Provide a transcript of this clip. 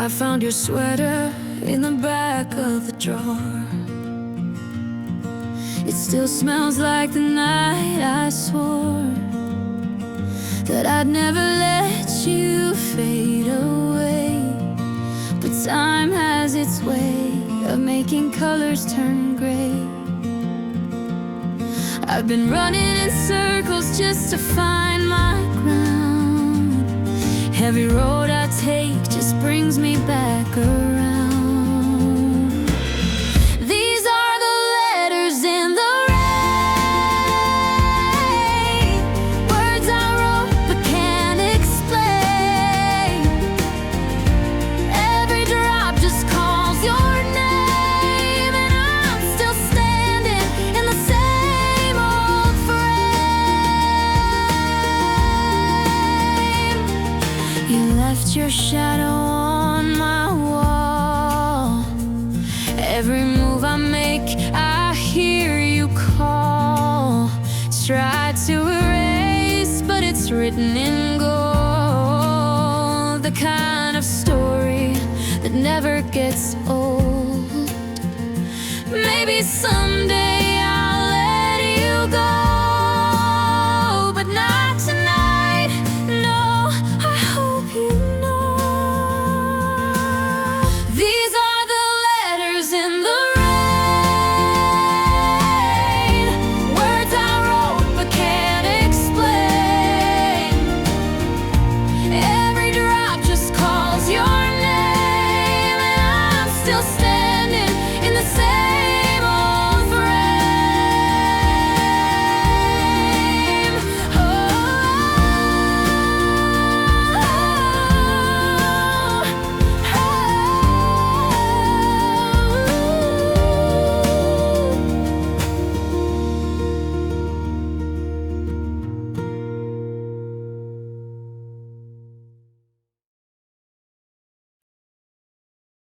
I found your sweater in the back of the drawer. It still smells like the night I swore that I'd never let you fade away. But time has its way of making colors turn gray. I've been running in circles just to find my ground. Every road I take just brings me back around. These are the letters in the rain, words I wrote but can't explain. Every drop just calls your name, and I'm still standing in the same old frame. You left your shadow on my wall. Every move I make, I hear you call. Try to erase, but it's written in gold. The kind of story that never gets old. Maybe someday